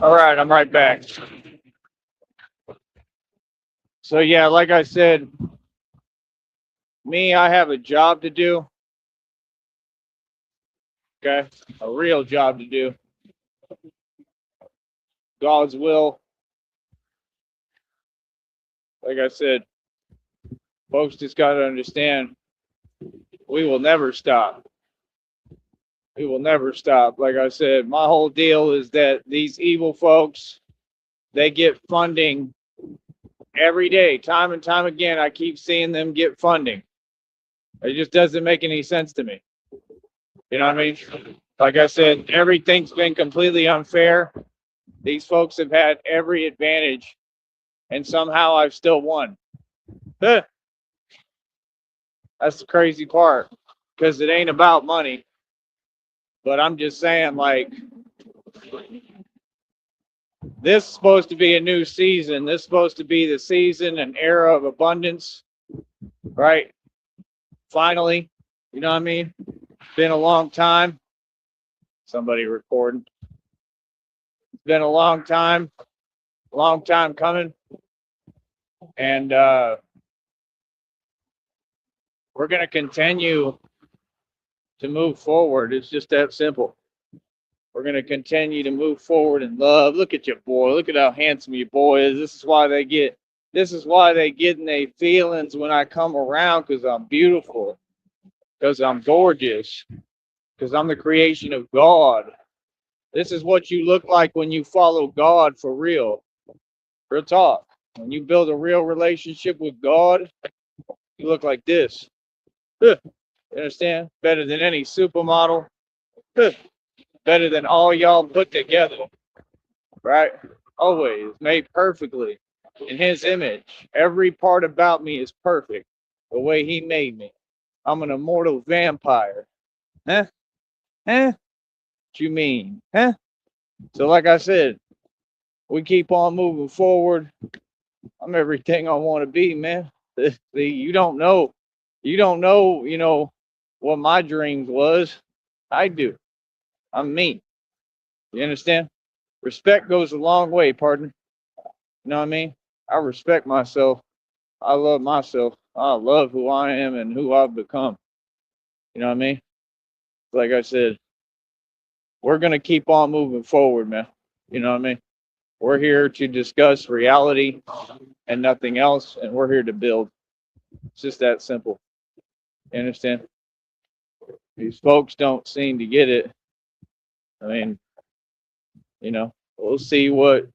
All right, I'm right back. So yeah, like I said, me, I have a job to do. Okay, a real job to do. God's will. Like I said, folks just got to understand we will never stop. We will never stop. Like I said, my whole deal is that these evil folks, they get funding every day, time and time again. I keep seeing them get funding. It just doesn't make any sense to me. You know what I mean? Like I said, everything's been completely unfair. These folks have had every advantage, and somehow I've still won. Huh. That's the crazy part, because it ain't about money. But I'm just saying, like, this is supposed to be a new season. This is supposed to be the season and era of abundance, right? Finally, you know what I mean? Been a long time. Somebody recording. It's been a long time coming. And we're going to continue to move forward. It's just that simple. We're going to continue to move forward in love. Look at your boy. Look at how handsome your boy is. This is why they get in their feelings when I come around, because I'm beautiful, because I'm gorgeous, because I'm the creation of God. This is what you look like when you follow God for real. Real talk. When you build a real relationship with God, you look like this. You understand? Better than any supermodel. Better than all y'all put together. Right? Always made perfectly in his image. Every part about me is perfect the way he made me. I'm an immortal vampire. Huh? Huh? What you mean? Huh? So like I said, we keep on moving forward. I'm everything I want to be, man. See, you don't know. What my dreams was. I do. I'm me. You understand? Respect goes a long way, partner. You know what I mean? I respect myself. I love myself. I love who I am and who I've become. You know what I mean? Like I said, we're going to keep on moving forward, man. You know what I mean? We're here to discuss reality and nothing else, and we're here to build. It's just that simple. You understand? These folks don't seem to get it. I mean, we'll see what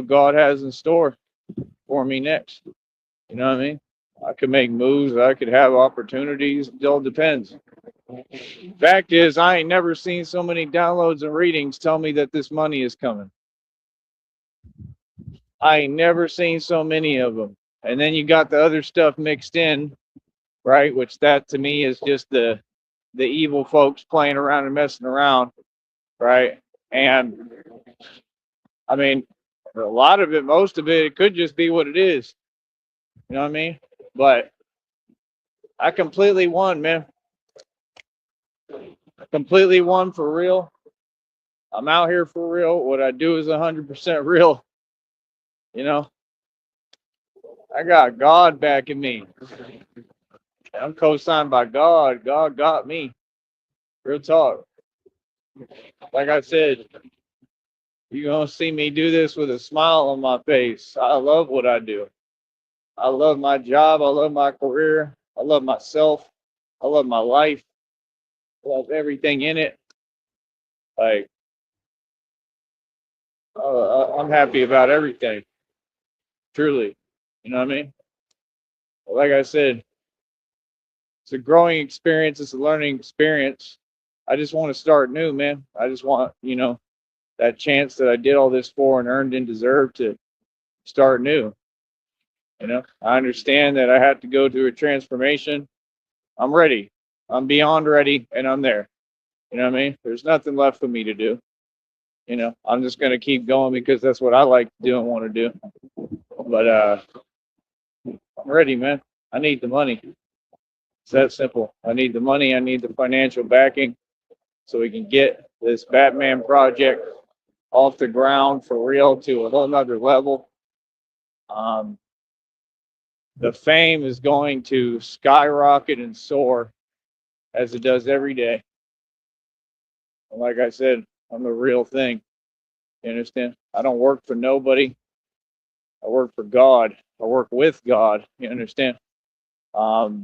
God has in store for me next. You know what I mean? I could make moves, I could have opportunities. It all depends. Fact is, I ain't never seen so many downloads and readings tell me that this money is coming. I ain't never seen so many of them. And then you got the other stuff mixed in, right? Which that to me is just the evil folks playing around and messing around, right? And I mean, a lot of it, most of it, it could just be what it is. You know what I mean? But I completely won, man. I completely won for real. I'm out here for real. What I do is 100% real. You know, I got God backing me. I'm co-signed by God. God got me. Real talk. Like I said, you're going to see me do this with a smile on my face. I love what I do. I love my job. I love my career. I love myself. I love my life. I love everything in it. Like, I'm happy about everything. Truly. You know what I mean? Like I said, it's a growing experience. It's a learning experience. I just want to start new, man. I just want, that chance that I did all this for and earned and deserved to start new. I understand that I had to go through a transformation. I'm ready. I'm beyond ready, and I'm there. You know what I mean? There's nothing left for me to do. I'm just gonna keep going because that's what I like to do and want to do. But I'm ready, man. I need the money. It's that simple. I need the money. I need the financial backing so we can get this Batman project off the ground for real to a whole nother level. The fame is going to skyrocket and soar as it does every day. And like I said, I'm the real thing. You understand? I don't work for nobody. I work for God. I work with God. You understand?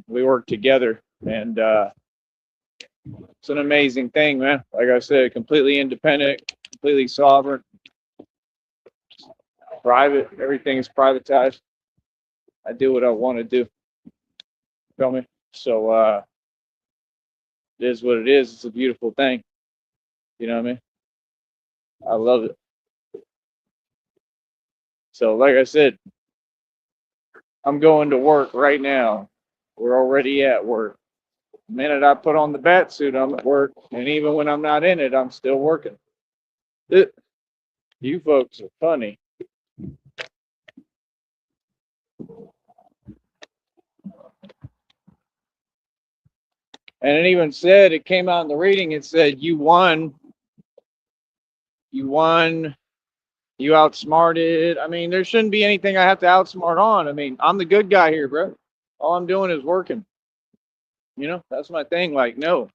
We work together, and it's an amazing thing, man. Like I said, completely independent, completely sovereign, private. Everything is privatized. I do what I want to do. Feel me? So it is what it is. It's a beautiful thing. You know what I mean? I love it. So, like I said, I'm going to work right now. We're already at work. The minute I put on the bat suit, I'm at work. And even when I'm not in it, I'm still working. You folks are funny. And it even said, it came out in the reading, it said, you won, you outsmarted. I mean, there shouldn't be anything I have to outsmart on. I mean, I'm the good guy here, bro. All I'm doing is working. You know, that's my thing. Like, no,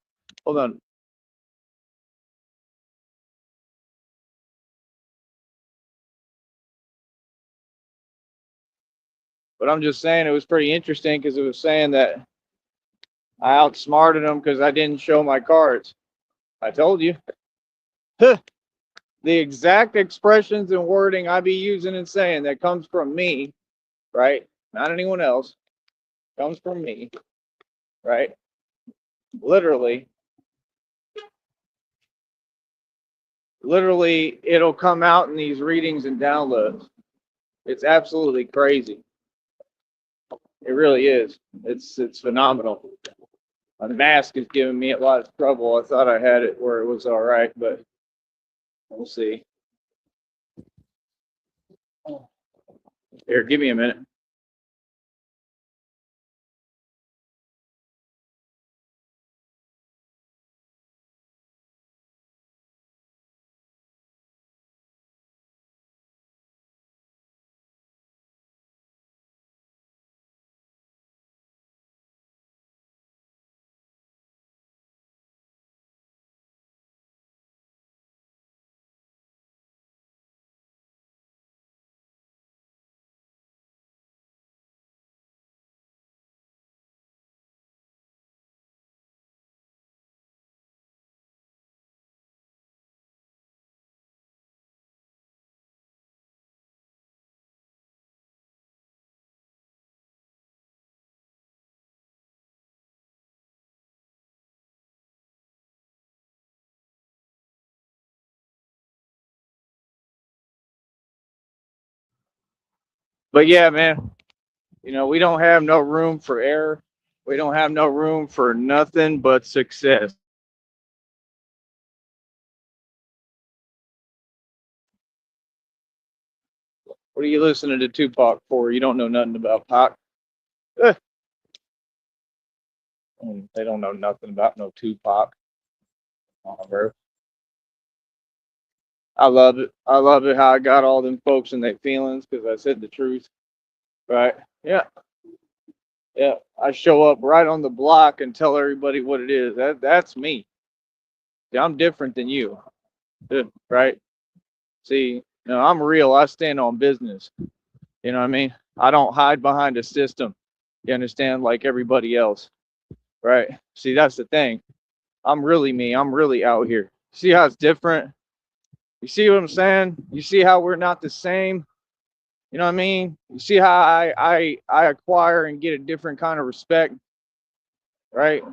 hold on. But I'm just saying it was pretty interesting because it was saying that I outsmarted them because I didn't show my cards. I told you. The exact expressions and wording I be using and saying that comes from me, right? Not anyone else. Comes from me, right? Literally, it'll come out in these readings and downloads. It's absolutely crazy. It really is. It's phenomenal. My mask is giving me a lot of trouble. I thought I had it where it was all right, but we'll see. Here, give me a minute. But yeah, man, you know, we don't have no room for error. We don't have no room for nothing but success. What are you listening to Tupac for? You don't know nothing about Pac. Eh, they don't know nothing about no Tupac. Oh, bro. I love it. I love it how I got all them folks in their feelings because I said the truth. Right? Yeah. Yeah. I show up right on the block and tell everybody what it is. That's me. See, I'm different than you. Right? See, no, I'm real. I stand on business. You know what I mean? I don't hide behind a system. You understand? Like everybody else. Right? See, that's the thing. I'm really me. I'm really out here. See how it's different? You see what I'm saying? You see how we're not the same? You know what I mean? You see how I acquire and get a different kind of respect, right?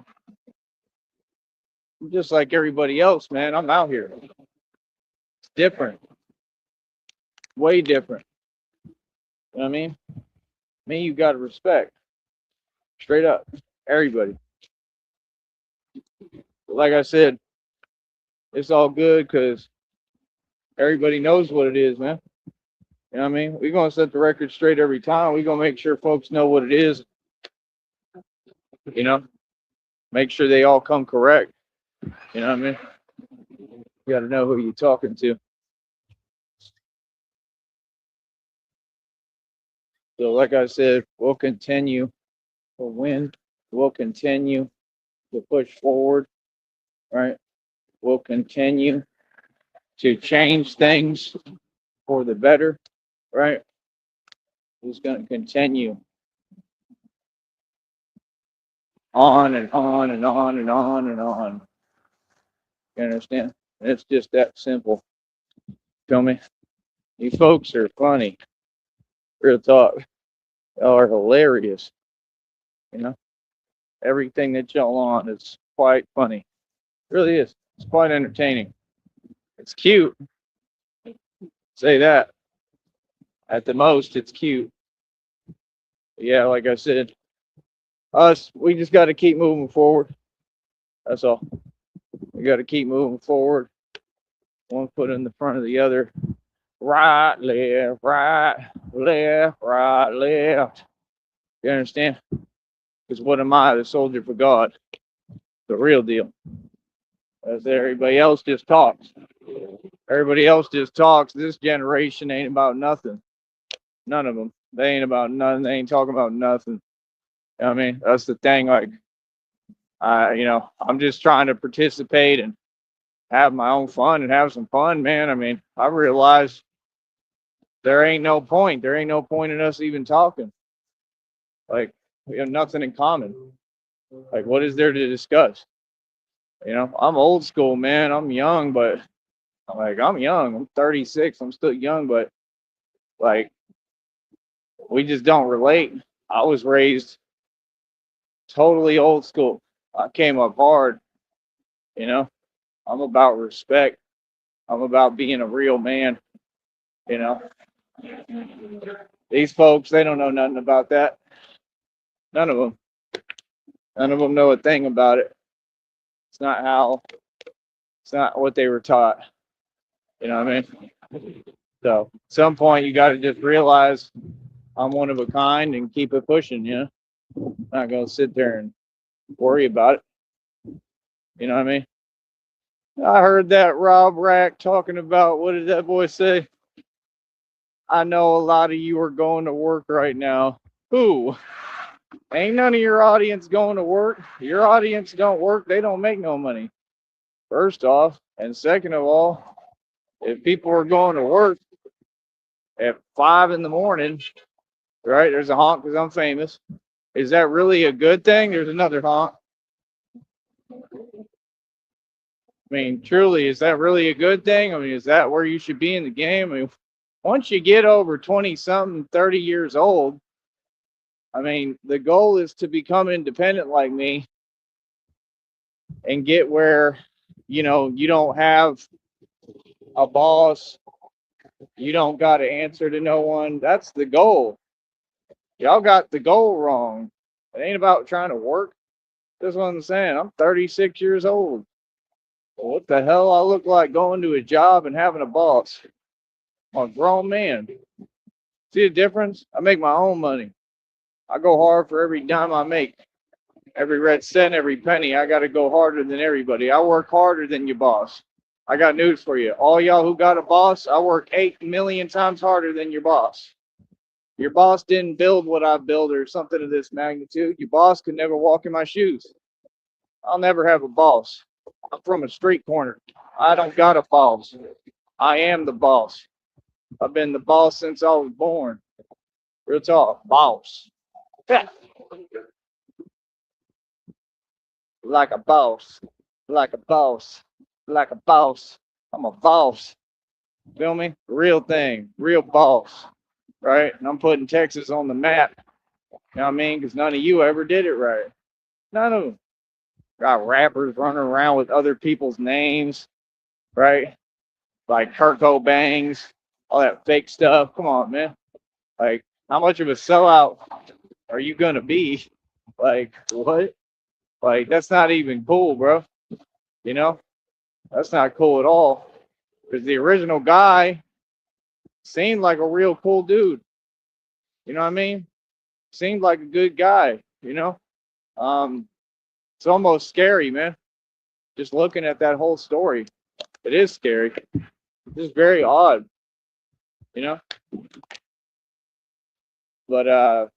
I'm just like everybody else, man. I'm out here. It's different. Way different. You know what I mean? Me, you gotta respect. Straight up. Everybody. But like I said, it's all good because everybody knows what it is, man. You know what I mean? We're gonna set the record straight every time. We're gonna make sure folks know what it is, you know, make sure they all come correct. You know what I mean? You got to know who you're talking to. So, like I said, we'll continue to win. We'll continue to push forward, right? We'll continue to change things for the better, right? It's going to continue on and on and on and on and on. You understand? It's just that simple. Feel me? You folks are funny. Real talk. Y'all are hilarious. You know, everything that y'all on is quite funny. It really is. It's quite entertaining. It's cute. Say that. At the most, it's cute. But yeah, like I said, we just got to keep moving forward. That's all. We got to keep moving forward. One foot in the front of the other. Right, left, right, left, right, left. You understand? Because what am I, the soldier for God? The real deal. As everybody else just talks. Everybody else just talks. This generation ain't about nothing. None of them. They ain't about nothing. They ain't talking about nothing. You know what I mean? That's the thing. Like, I'm just trying to participate and have my own fun and have some fun, man. I mean, I realize there ain't no point. There ain't no point in us even talking. Like, we have nothing in common. Like, what is there to discuss? You know, I'm old school, man. I'm young, but I'm young. I'm 36. I'm still young, but like, we just don't relate. I was raised totally old school. I came up hard, you know. I'm about respect. I'm about being a real man, you know. These folks, they don't know nothing about that. None of them. None of them know a thing about it. It's not what they were taught. You know what I mean? So at some point you got to just realize I'm one of a kind and keep it pushing, you know. Not gonna sit there and worry about it. You know what I mean? I heard that Rob Rack talking about, what did that boy say? I know a lot of you are going to work right now. Who? Ain't none of your audience going to work. Your audience don't work. They don't make no money. First off. And second of all, if people are going to work at 5 in the morning, right? There's a honk because I'm famous. Is that really a good thing? There's another honk. I mean, truly, is that really a good thing? I mean, is that where you should be in the game? I mean, once you get over 20 something, 30 years old, I mean, the goal is to become independent like me and get where, you know, you don't have a boss, you don't got to answer to no one. That's the goal. Y'all got the goal wrong. It ain't about trying to work. That's what I'm saying. I'm 36 years old. What the hell I look like going to a job and having a boss? I'm a grown man. See the difference? I make my own money. I go hard for every dime I make. Every red cent, every penny. I got to go harder than everybody. I work harder than your boss. I got news for you. All y'all who got a boss, I work 8 million times harder than your boss. Your boss didn't build what I build or something of this magnitude. Your boss could never walk in my shoes. I'll never have a boss. I'm from a street corner. I don't got a boss. I am the boss. I've been the boss since I was born. Real talk, boss. Like a boss. Like a boss. Like a boss. I'm a boss. Feel me? Real thing. Real boss. Right? And I'm putting Texas on the map. You know what I mean? Because none of you ever did it right. None of them. Got rappers running around with other people's names. Right? Like Kurt Cobain's, all that fake stuff. Come on, man. Like, how much of a sellout are you gonna be? Like, what? Like, that's not even cool, bro. You know, that's not cool at all. Because the original guy seemed like a real cool dude. You know what I mean? Seemed like a good guy. You know, it's almost scary, man. Just looking at that whole story. It is scary. It's very odd, you know. But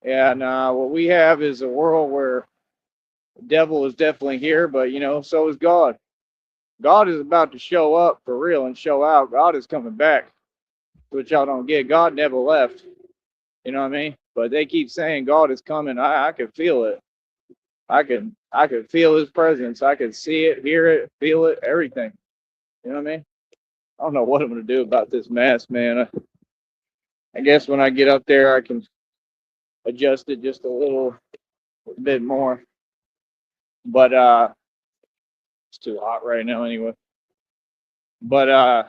yeah, nah. What we have is a world where the devil is definitely here, but so is God. God is about to show up for real and show out. God is coming back, which y'all don't get. God never left. You know what I mean? But they keep saying God is coming. I could feel it. I could feel his presence. I could see it, hear it, feel it, everything. You know what I mean? I don't know what I'm gonna do about this mask, man. I guess when I get up there I can adjust it just a little bit more. But it's too hot right now anyway. But I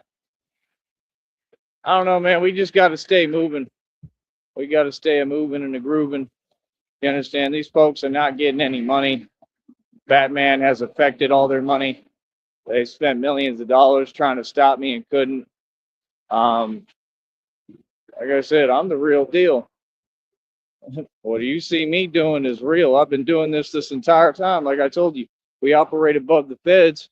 don't know, man. We just gotta stay moving. We gotta stay moving and a grooving. You understand? These folks are not getting any money. Batman has affected all their money. They spent millions of dollars trying to stop me and couldn't. Um, like I said, I'm the real deal. What you see me doing is real. I've been doing this entire time. Like I told you, we operate above the feds,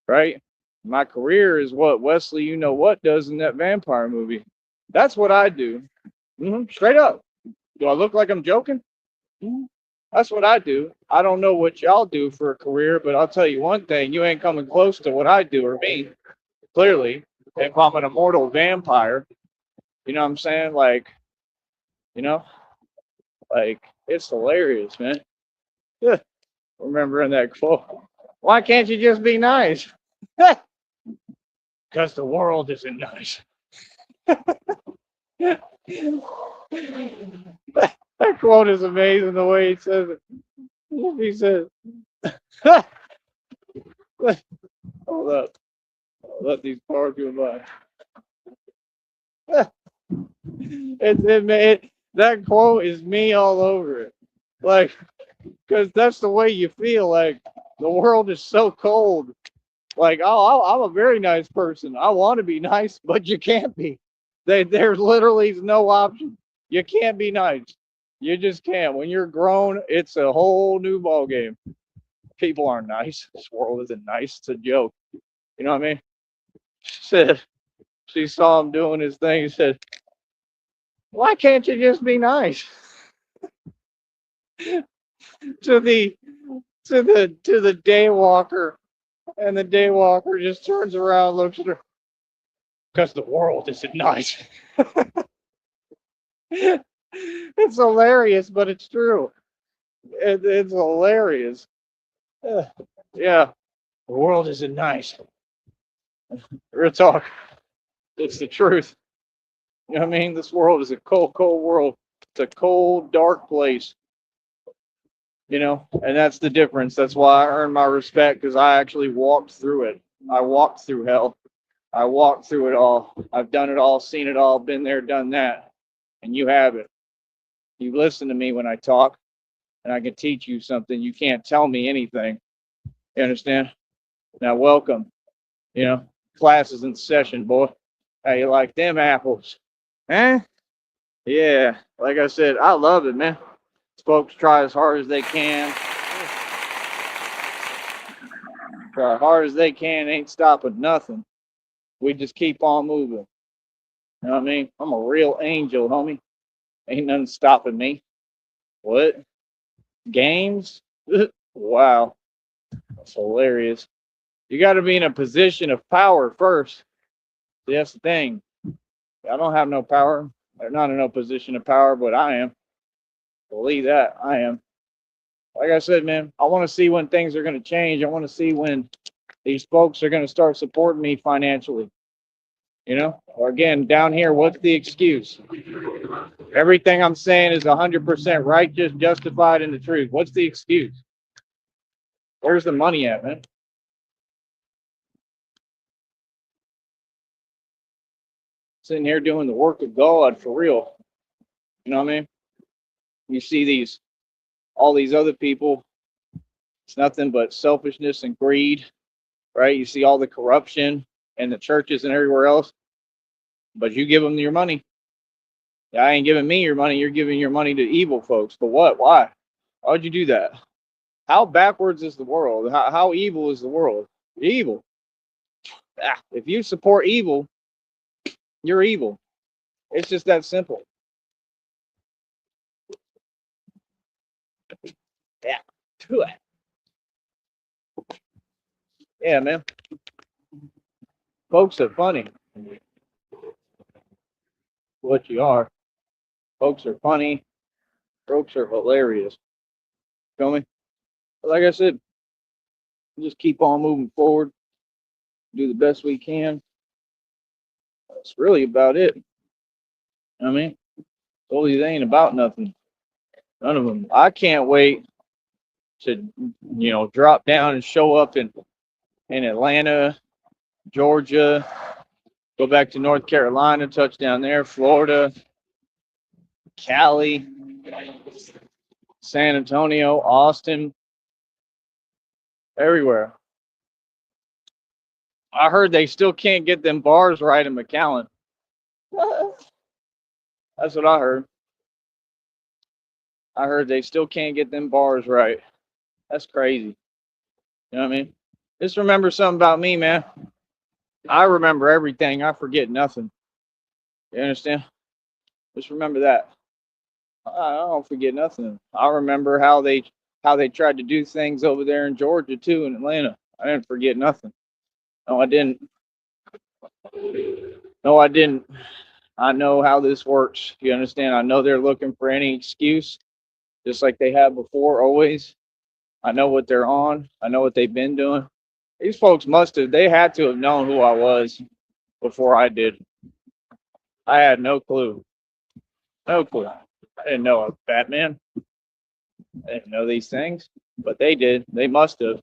right? My career is what Wesley, you know what, does in that vampire movie. That's what I do. Straight up. Do I look like I'm joking? Mhm. That's what I do. I don't know what y'all do for a career, but I'll tell you one thing: you ain't coming close to what I do or me. Clearly, if I'm an immortal vampire, you know what I'm saying? You know, like it's hilarious, man. Yeah. Remembering that quote. Why can't you just be nice? Because the world isn't nice. That quote is amazing the way he says it. He says, hold up. I'll let these cars go by. That quote is me all over it. Like, because that's the way you feel. Like, the world is so cold. Like, oh, I'm a very nice person. I want to be nice, but you can't be. There's literally no option. You can't be nice. You just can't. When you're grown, it's a whole new ball game. People aren't nice. This world isn't nice. It's a joke. You know what I mean? She saw him doing his thing. She said, "Why can't you just be nice?" to the to the daywalker, and the daywalker just turns around, looks at her, because the world isn't nice. It's hilarious, but it's true. It's hilarious. Yeah, the world isn't nice. Real talk. It's the truth. You know what I mean? This world is a cold, cold world. It's a cold, dark place. And that's the difference. That's why I earned my respect, because I actually walked through it. I walked through hell. I walked through it all. I've done it all, seen it all, been there, done that. And you haven't. You listen to me when I talk, and I can teach you something. You can't tell me anything. You understand? Now, welcome. Class is in session, boy. How you like them apples? Eh? Yeah. Like I said, I love it, man. Folks try as hard as they can. Try as hard as they can, ain't stopping nothing. We just keep on moving. You know what I mean? I'm a real angel, homie. Ain't nothing stopping me. What? Games? Wow. That's hilarious. You got to be in a position of power first. See, that's the thing. I don't have no power. I'm not in no position of power, but I am. Believe that. I am. Like I said, man, I want to see when things are going to change. I want to see when these folks are going to start supporting me financially. Or again, down here, what's the excuse? Everything I'm saying is 100% righteous, justified, in the truth. What's the excuse? Where's the money at, man? Sitting here doing the work of God for real. You know what I mean? You see all these other people, it's nothing but selfishness and greed, right? You see all the corruption in the churches and everywhere else, but you give them your money. I ain't giving me your money. You're giving your money to evil folks. But what? Why? Why would you do that? How backwards is the world? How evil is the world? Evil. If you support evil, you're evil. It's just that simple. Yeah. Do it. Yeah, man. Folks are funny. What you are. Folks are funny. Folks are hilarious. Feel me? Like I said, just keep on moving forward. Do the best we can. That's really about it. I mean, all these ain't about nothing. None of them. I can't wait to, drop down and show up in Atlanta, Georgia, go back to North Carolina, touch down there, Florida, Cali, San Antonio, Austin, everywhere. I heard they still can't get them bars right in McAllen. That's what I heard. I heard they still can't get them bars right. That's crazy. You know what I mean? Just remember something about me, man. I remember everything. I forget nothing. You understand? Just remember that. I don't forget nothing. I remember how they tried to do things over there in Georgia too, in Atlanta. I didn't forget nothing. No, I didn't. No, I didn't. I know how this works. You understand? I know they're looking for any excuse, just like they have before, always. I know what they're on. I know what they've been doing. These folks they had to have known who I was before I did. I had no clue. No clue. I didn't know I was Batman. I didn't know these things, but they did. They must have.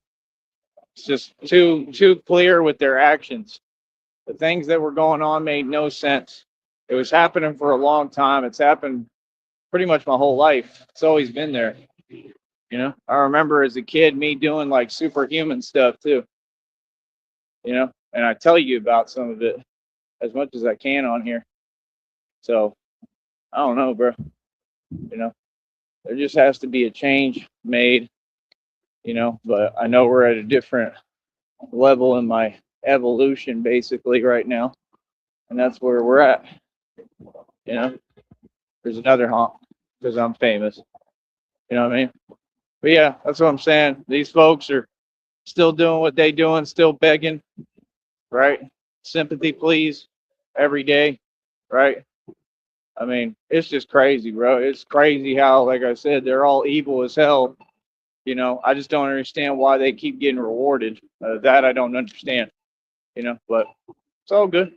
It's just too clear with their actions. The things that were going on made no sense. It was happening for a long time. It's happened pretty much my whole life. It's always been there. I remember as a kid me doing like superhuman stuff too. And I tell you about some of it as much as I can on here. So I don't know, bro. There just has to be a change made. But I know we're at a different level in my evolution basically right now, and that's where we're at. There's another honk because I'm famous. You know what I mean? But yeah, that's what I'm saying. These folks are still doing what they doing, still begging, right? Sympathy, please, every day, right? I mean, it's just crazy, bro. It's crazy how, like I said, they're all evil as hell. I just don't understand why they keep getting rewarded. That I don't understand. But it's all good.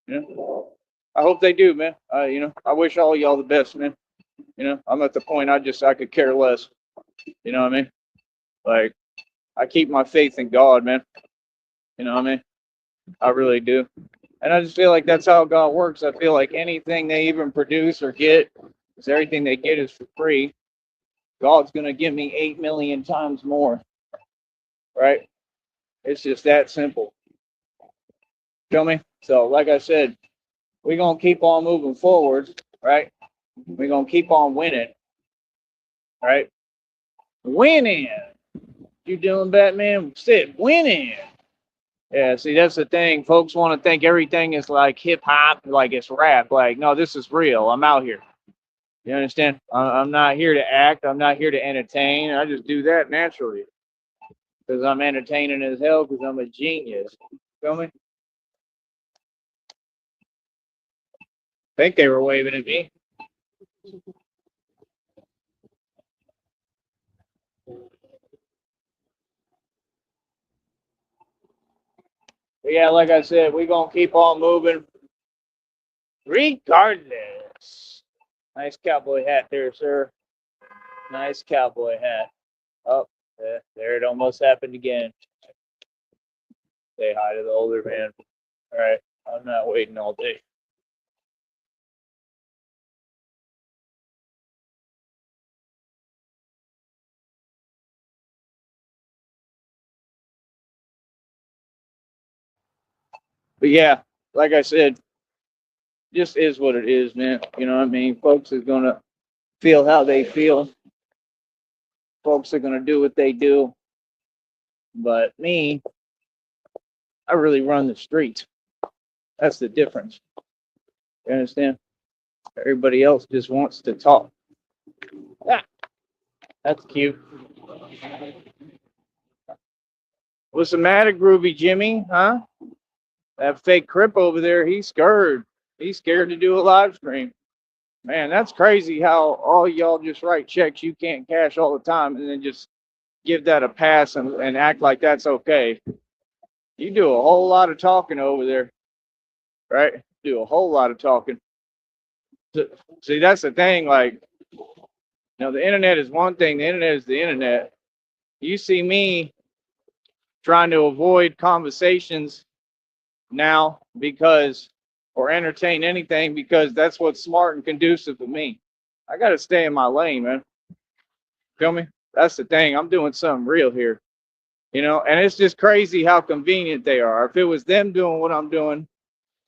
I hope they do, man. I wish all y'all the best, man. I'm at the point I could care less. You know what I mean? Like, I keep my faith in God, man. You know what I mean? I really do. And I just feel like that's how God works. I feel like anything they even produce or get, because everything they get is for free, God's going to give me 8 million times more. Right? It's just that simple. Feel me? So, like I said, we're going to keep on moving forward, right? We're going to keep on winning, right? Winning. You doing, Batman? Said winning. Yeah, see, that's the thing. Folks want to think everything is like hip hop, like it's rap. Like, no, this is real. I'm out here. You understand? I'm not here to act. I'm not here to entertain. I just do that naturally because I'm entertaining as hell because I'm a genius. Feel me? Think they were waving at me. But yeah, like I said, we're going to keep on moving regardless. Nice cowboy hat there, sir. Nice cowboy hat. Oh, there it almost happened again. Say hi to the older man. All right, I'm not waiting all day. But yeah, like I said, just is what it is, man. You know what I mean? Folks is gonna feel how they feel. Folks are gonna do what they do. But me, I I really run the streets. That's the difference. You understand? Everybody else just wants to talk. Ah, that's cute. What's the matter, Groovy Jimmy? Huh? That fake Crip over there, he's scared. He's scared to do a live stream. Man, that's crazy how all y'all just write checks you can't cash all the time and then just give that a pass and act like that's okay. You do a whole lot of talking over there, right? Do a whole lot of talking. See, that's the thing. Like, the internet is one thing. The internet is the internet. You see me trying to avoid conversations now or entertain anything because that's what's smart and conducive to me. I got to stay in my lane, man. Feel me? That's the thing. I'm doing something real here, and it's just crazy how convenient they are. If it was them doing what I'm doing,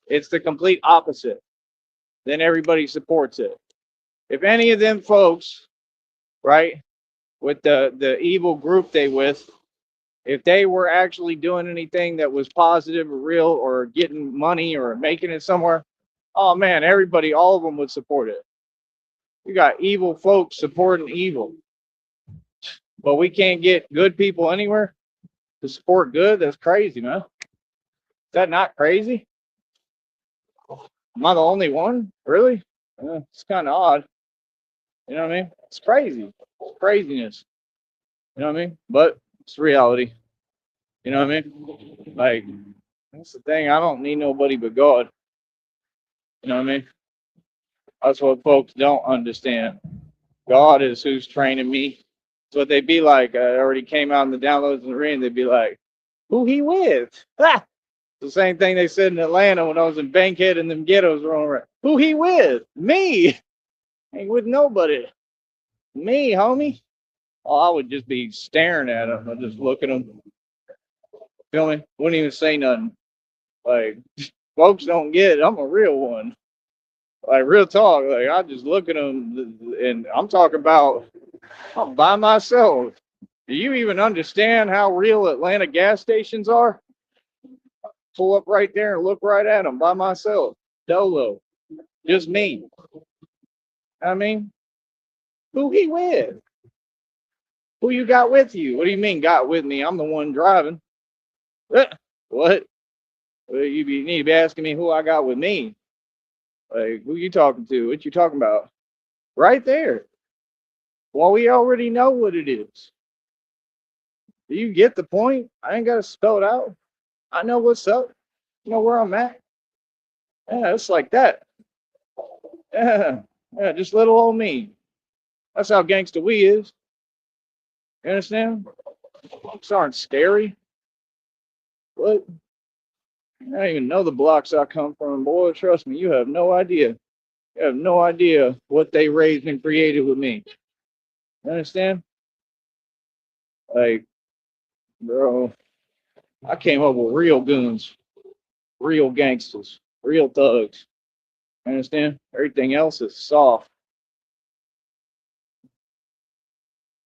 it's the complete opposite. Then everybody supports it. If any of them folks, right, with the evil group they with, if they were actually doing anything that was positive or real or getting money or making it somewhere, oh man, everybody, all of them would support it. You got evil folks supporting evil. But we can't get good people anywhere to support good. That's crazy, man. Is that not crazy? Am I the only one? Really? It's kind of odd. You know what I mean? It's crazy. It's craziness. You know what I mean? But it's reality. You know what I mean? Like, that's the thing. I don't need nobody but God. You know what I mean? That's what folks don't understand. God is who's training me. That's what they'd be like. I already came out in the downloads and the ring. They'd be like, who he with? Ha! The same thing they said in Atlanta when I was in Bankhead and them ghettos rolling around. Who he with? Me. Ain't with nobody. Me, homie. Oh, I would just be staring at him. I'd just look at him. Feel me? Wouldn't even say nothing. Like, folks don't get it. I'm a real one. Like, real talk. Like, I just look at them and I'm talking about I'm by myself. Do you even understand how real Atlanta gas stations are? Pull up right there and look right at them by myself. Dolo. Just me. I mean, who he with? Who you got with you? What do you mean got with me? I'm the one driving. What? Well, you need to be asking me who I got with me. Like, who you talking to? What you talking about? Right there. Well, we already know what it is. Do you get the point? I ain't got to spell it out. I know what's up. You know where I'm at. Yeah, it's like that. Yeah, yeah, just little old me. That's how gangsta we is. You understand? Blocks aren't scary. What? I don't even know the blocks I come from, boy. Trust me, you have no idea. You have no idea what they raised and created with me. You understand? Like, bro, I came up with real goons, real gangsters, real thugs. You understand? Everything else is soft.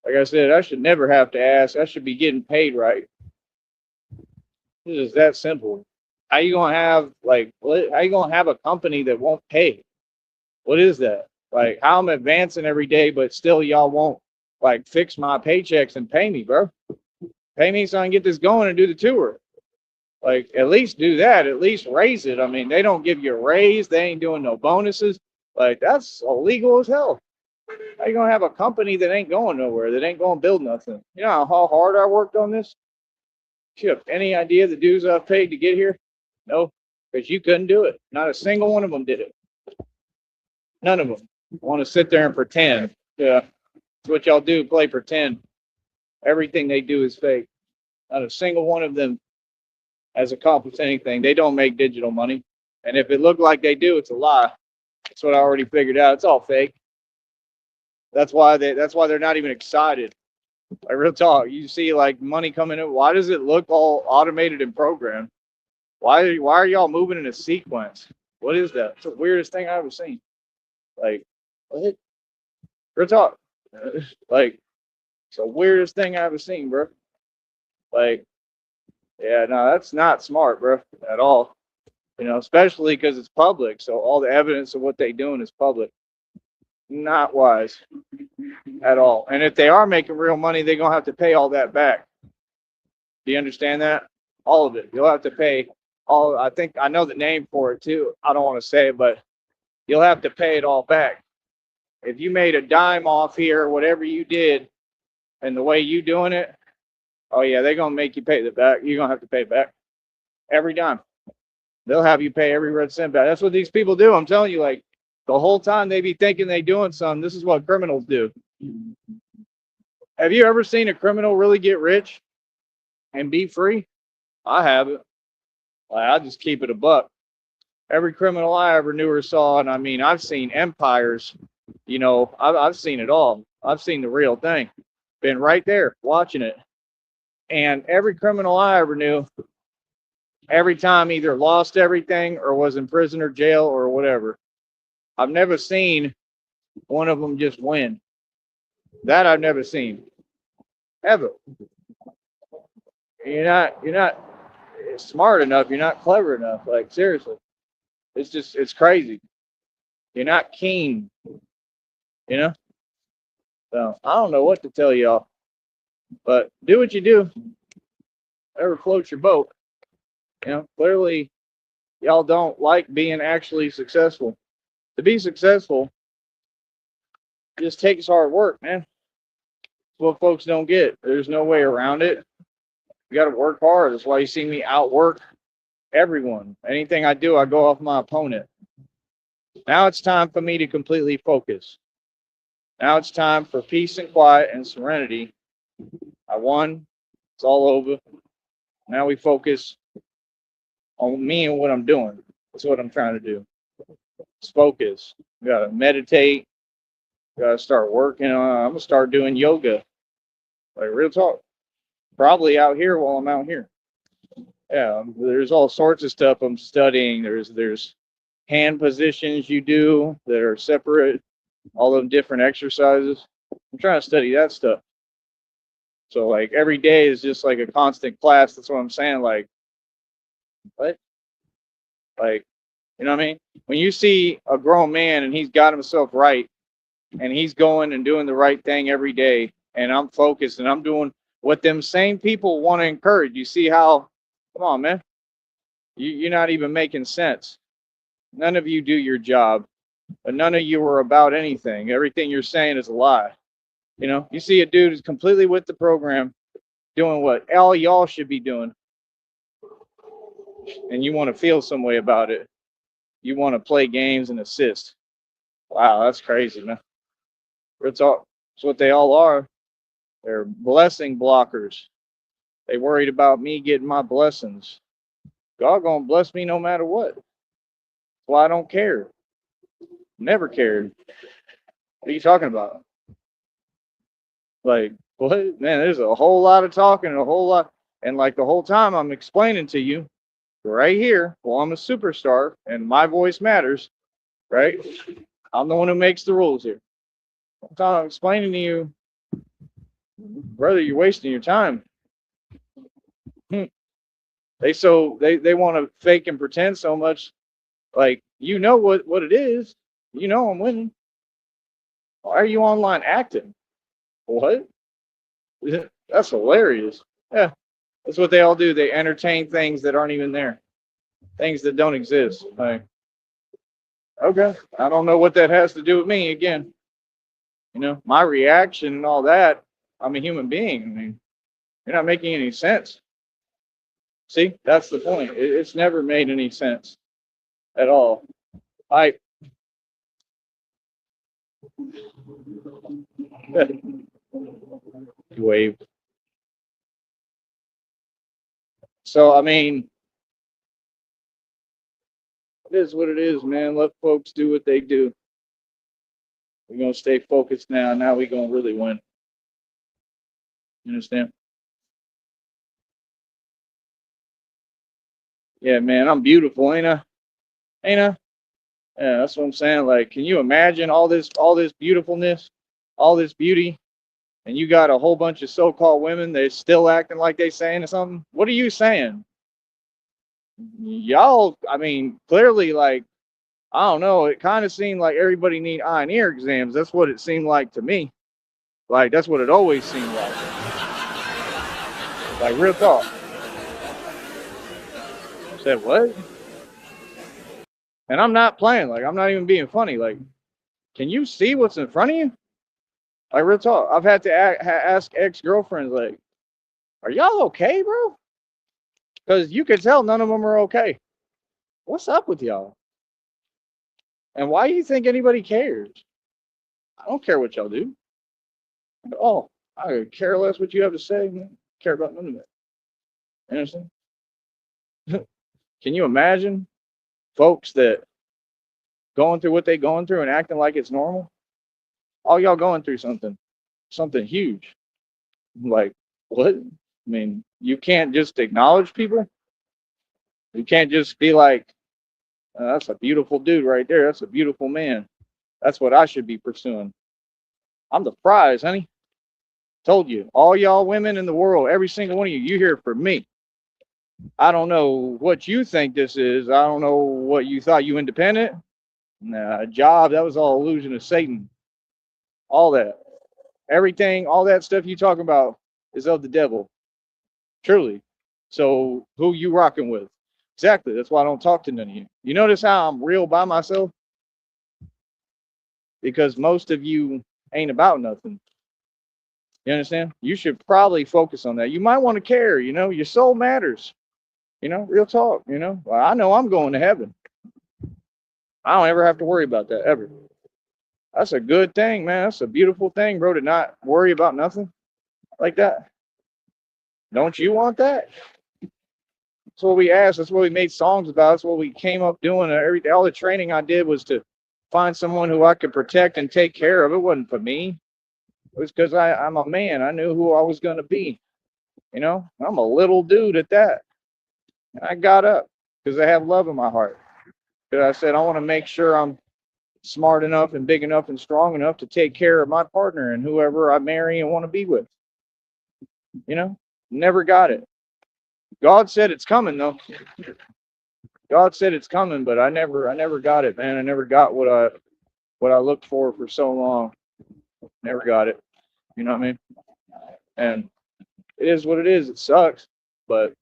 Like I said, I should never have to ask. I should be getting paid right. It's just that simple. How you gonna have how you gonna have a company that won't pay? What is that? Like how I'm advancing every day, but still y'all won't fix my paychecks and pay me, bro. Pay me so I can get this going and do the tour. Like at least do that. At least raise it. I mean, they don't give you a raise. They ain't doing no bonuses. Like that's illegal as hell. How you gonna have a company that ain't going nowhere? That ain't gonna build nothing? You know how hard I worked on this? You have any idea the dues I've paid to get here? No, because you couldn't do it. Not a single one of them did it. None of them want to sit there and pretend. Yeah, that's what y'all do. Play pretend. Everything they do is fake. Not a single one of them has accomplished anything. They don't make digital money, and if it looked like they do, it's a lie. That's what I already figured out. It's all fake. That's why they're not even excited. Like real talk, you see money coming in. Why does it look all automated and programmed? Why are y'all moving in a sequence? What is that? It's the weirdest thing I've ever seen. Like, what? Real talk. Like, it's the weirdest thing I've ever seen, bro. Like, Yeah, no, that's not smart, bro, at all. You know, especially because it's public. So all the evidence of what they doing is public. Not wise at all. And if they are making real money, they're gonna have to pay all that back. Do you understand that? All of it. You'll have to pay all. I think I know the name for it too. I don't want to say it, but you'll have to pay it all back. If you made a dime off here, whatever you did, and the way you doing it, oh yeah, they're gonna make you pay the back. You're gonna have to pay it back every dime. They'll have you pay every red cent back. That's what these people do. I'm telling you, like the whole time they be thinking they doing something. This is what criminals do. Have you ever seen a criminal really get rich and be free? I haven't. Like, I just keep it a buck. Every criminal I ever knew or saw, and I mean, I've seen empires. You know, I've seen it all. I've seen the real thing. Been right there watching it. And every criminal I ever knew, every time either lost everything or was in prison or jail or whatever. I've never seen one of them just win. That I've never seen ever. You're not smart enough. You're not clever enough. Like seriously, it's crazy. You're not keen. You know. So I don't know what to tell y'all, but do what you do. Ever float your boat. You know, clearly y'all don't like being actually successful. To be successful, it just takes hard work, man. That's what folks don't get. There's no way around it. You got to work hard. That's why you see me outwork everyone. Anything I do, I go off my opponent. Now it's time for me to completely focus. Now it's time for peace and quiet and serenity. I won. It's all over. Now we focus on me and what I'm doing. That's what I'm trying to do. Just focus. We got to meditate. We got to start working. I'm going to start doing yoga. Like real talk. Probably out here while I'm out here. Yeah, there's all sorts of stuff I'm studying. There's hand positions you do that are separate, all of them different exercises. I'm trying to study that stuff. So like every day is just like a constant class. That's what I'm saying. Like what? Like, you know what I mean? When you see a grown man and he's got himself right and he's going and doing the right thing every day, and I'm focused and I'm doing what them same people want to encourage. You see how, come on, man. You're not even making sense. None of you do your job, but none of you are about anything. Everything you're saying is a lie. You know, you see a dude who's completely with the program doing what all y'all should be doing, and you want to feel some way about it. You want to play games and assist. Wow, that's crazy, man. It's all, it's what they all are. They're blessing blockers. They worried about me getting my blessings. God gonna bless me no matter what. Well, I don't care. Never cared. What are you talking about? Like, what? Man, there's a whole lot of talking and a whole lot. And like the whole time I'm explaining to you right here, well, I'm a superstar and my voice matters, right? I'm the one who makes the rules here. I'm explaining to you, brother, you're wasting your time. They want to fake and pretend so much. Like, you know what it is. You know I'm winning. Why are you online acting? What? That's hilarious. Yeah, that's what they all do. They entertain things that aren't even there, things that don't exist. Like, okay, I don't know what that has to do with me. Again, you know, my reaction and all that. I'm a human being. I mean, you're not making any sense. See, that's the point. It's never made any sense at all. I wave. So I mean, it is what it is, man. Let folks do what they do. We're gonna stay focused now. Now we're gonna really win. You understand? Yeah, man. I'm beautiful, ain't I? Ain't I? Yeah, that's what I'm saying. Like, can you imagine all this beautifulness, all this beauty? and you got a whole bunch of so-called women that still acting like they saying something. What are you saying? Y'all, I mean, clearly, like, I don't know. It kind of seemed like everybody need eye and ear exams. That's what it seemed like to me. Like, that's what it always seemed like. Like, real talk. Said what? And I'm not playing. Like, I'm not even being funny. Like, can you see what's in front of you? Like, real talk. I've had to ask ex-girlfriends, like, are y'all okay, bro? Because you can tell none of them are okay. What's up with y'all? And why do you think anybody cares? I don't care what y'all do. Oh, I care less what you have to say. Man. Care about none of it. You understand? Can you imagine folks that going through what they going through and acting like it's normal? All y'all going through something huge. Like, what? I mean, you can't just acknowledge people. You can't just be like, that's a beautiful dude right there. That's a beautiful man. That's what I should be pursuing. I'm the prize, honey. Told you, all y'all women in the world, every single one of you, you here for me. I don't know what you think this is. I don't know what you thought you independent. Nah, job, that was all illusion of Satan. All that. Everything, all that stuff you talking about is of the devil. Truly. So who you rocking with? Exactly. That's why I don't talk to none of you. You notice how I'm real by myself? Because most of you ain't about nothing. You understand? You should probably focus on that. You might want to care, your soul matters. Real talk, Well, I know I'm going to heaven. I don't ever have to worry about that ever. That's a good thing, man. That's a beautiful thing, bro, to not worry about nothing like that. Don't you want that? That's what we asked. That's what we made songs about. That's what we came up doing. Everything, all the training I did was to find someone who I could protect and take care of. It wasn't for me. It was because I'm a man. I knew who I was going to be. I'm a little dude at that. And I got up because I have love in my heart. Because I said, I want to make sure I'm smart enough and big enough and strong enough to take care of my partner and whoever I marry and want to be with. Never got it. God said it's coming though. God said it's coming, but I never got it, man. I never got what I looked for so long. Never got it. You know what I mean? And it is what it is. It sucks, but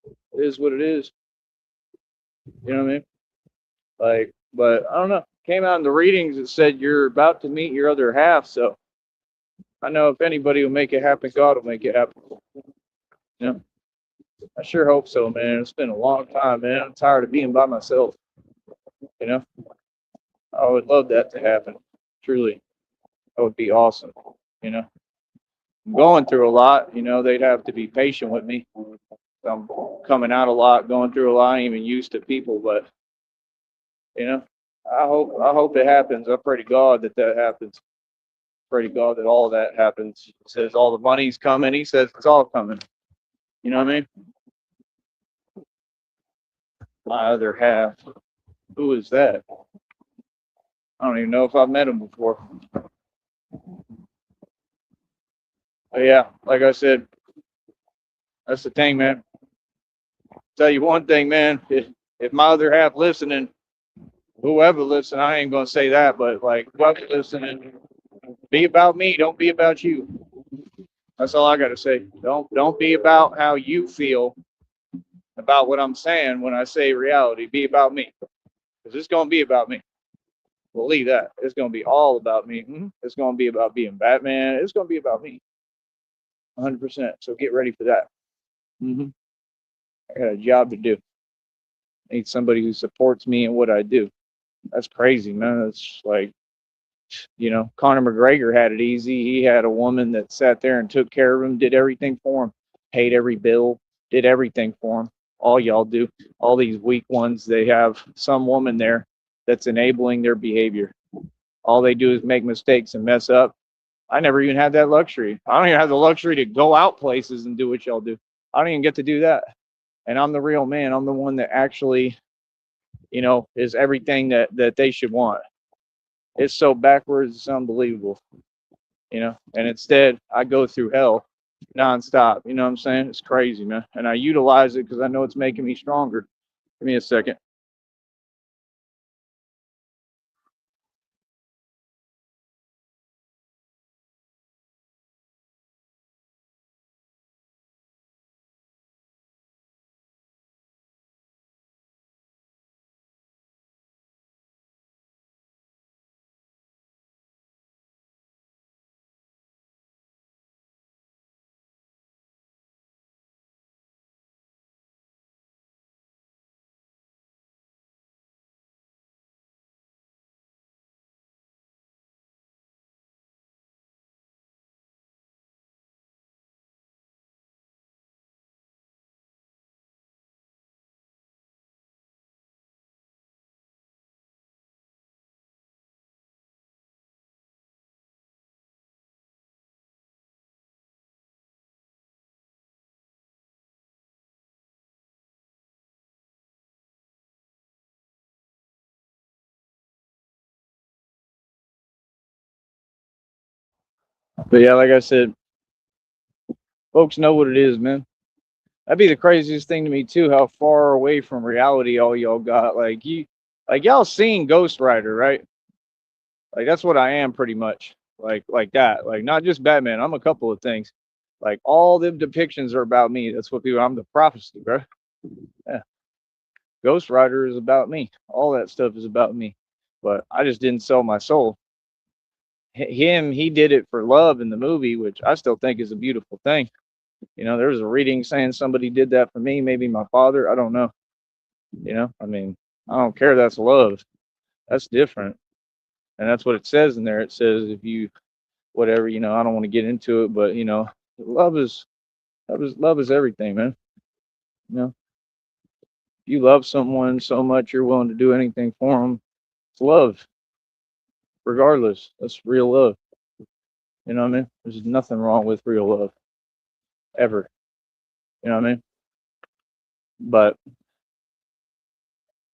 it is what it is. You know what I mean? Like, but I don't know. Came out in the readings, it said you're about to meet your other half. So I know if anybody will make it happen, God will make it happen. I sure hope so, man. It's been a long time, man. I'm tired of being by myself. I would love that to happen. Truly, that would be awesome. I'm going through a lot. They'd have to be patient with me. I'm coming out a lot, going through a lot. I ain't even used to people, but I hope it happens. I pray to God that happens. Pray to God that all that happens. He says all the money's coming. He says it's all coming. You know what I mean? My other half. Who is that? I don't even know if I've met him before. But yeah, like I said, that's the thing, man. Tell you one thing, man. If my other half listening, whoever listening, I ain't gonna say that, but like whoever listening, be about me. Don't be about you. That's all I gotta say. Don't be about how you feel about what I'm saying when I say reality. Be about me, because it's gonna be about me. Believe that. It's gonna be all about me. It's gonna be about being Batman. It's gonna be about me. 100%. So get ready for that. I got a job to do. I need somebody who supports me in what I do. That's crazy, man. It's like, Conor McGregor had it easy. He had a woman that sat there and took care of him, did everything for him, paid every bill, did everything for him. All y'all do. All these weak ones, they have some woman there that's enabling their behavior. All they do is make mistakes and mess up. I never even had that luxury. I don't even have the luxury to go out places and do what y'all do. I don't even get to do that. And I'm the real man. I'm the one that actually, is everything that they should want. It's so backwards, it's unbelievable. and instead I go through hell nonstop. You know what I'm saying? It's crazy, man. And I utilize it because I know it's making me stronger. Give me a second. But yeah, like I said, folks know what it is, man. That'd be the craziest thing to me too, how far away from reality all y'all got. Like y'all seen Ghost Rider, right? Like that's what I am pretty much. Like that. Like not just Batman. I'm a couple of things. Like all the depictions are about me. That's what people. I'm the prophecy, bro. Yeah. Ghost Rider is about me. All that stuff is about me. But I just didn't sell my soul. He did it for love in the movie, which I still think is a beautiful thing. There was a reading saying somebody did that for me, maybe my father. I don't know. I mean, I don't care. That's love. That's different. And that's what it says in there. It says if you whatever, I don't want to get into it, but love is love is everything, man. You know, if you love someone so much you're willing to do anything for them, it's love, regardless. That's real love. You know what I mean? There's nothing wrong with real love ever. You know what I mean? But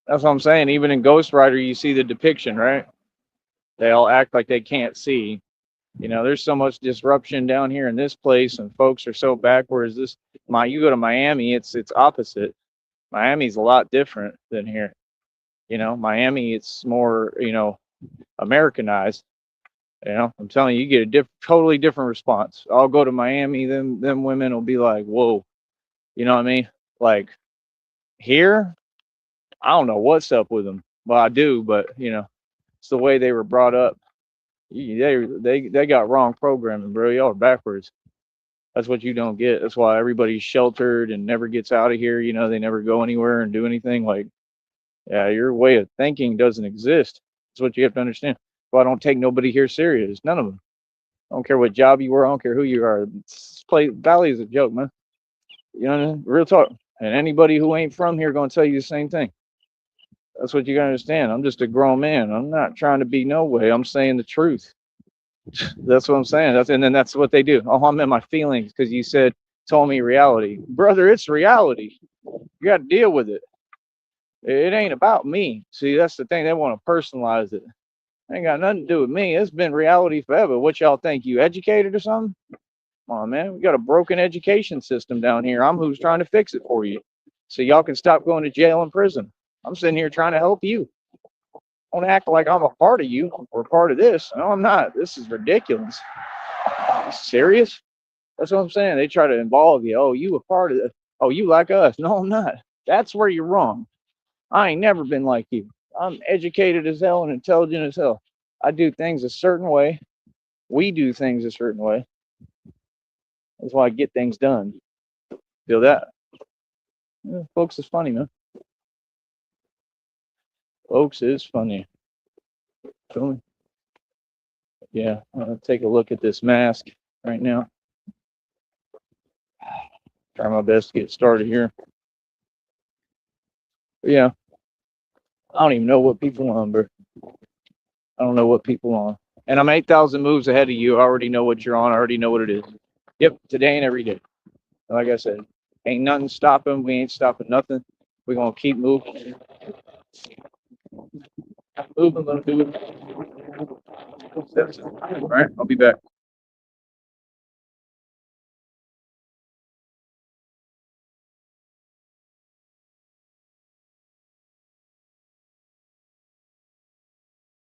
that's what I'm saying. Even in Ghost Rider, you see the depiction, right? They all act like they can't see. There's so much disruption down here in this place, and folks are so backwards. You go to Miami, it's opposite. Miami's a lot different than here. Miami, it's more, Americanized. I'm telling you, you get a totally different response. I'll go to Miami, them women will be like, whoa, you know what I mean? Like here, I don't know what's up with them. Well, I do, but it's the way they were brought up. They got wrong programming, bro. Y'all are backwards. That's what you don't get. That's why everybody's sheltered and never gets out of here. They never go anywhere and do anything. Like, yeah, your way of thinking doesn't exist. That's what you have to understand. Well, I don't take nobody here serious. None of them. I don't care what job you were. I don't care who you are. Valley is a joke, man. You know what I mean? Real talk. And anybody who ain't from here gonna tell you the same thing. That's what you gotta understand. I'm just a grown man. I'm not trying to be no way. I'm saying the truth. That's what I'm saying. And then that's what they do. Oh, I'm in my feelings because you told me reality, brother. It's reality. You got to deal with it. It ain't about me. See, that's the thing. They want to personalize it. Ain't got nothing to do with me. It's been reality forever. What y'all think? You educated or something? Come on, man. We got a broken education system down here. I'm who's trying to fix it for you. So y'all can stop going to jail and prison. I'm sitting here trying to help you. Don't act like I'm a part of you or part of this. No, I'm not. This is ridiculous. Are you serious? That's what I'm saying. They try to involve you. Oh, you a part of it. Oh, you like us. No, I'm not. That's where you're wrong. I ain't never been like you. I'm educated as hell and intelligent as hell. I do things a certain way. We do things a certain way. That's why I get things done. Feel that? Yeah, folks is funny, man. Folks is funny. Feel me? Yeah, I'm gonna take a look at this mask right now. Try my best to get started here. But yeah, I don't even know what people on, bro. I don't know what people on. And I'm 8,000 moves ahead of you. I already know what you're on. I already know what it is. Yep, today and every day. Like I said, ain't nothing stopping. We ain't stopping nothing. We're gonna keep moving. Moving, gonna do it. All right, I'll be back.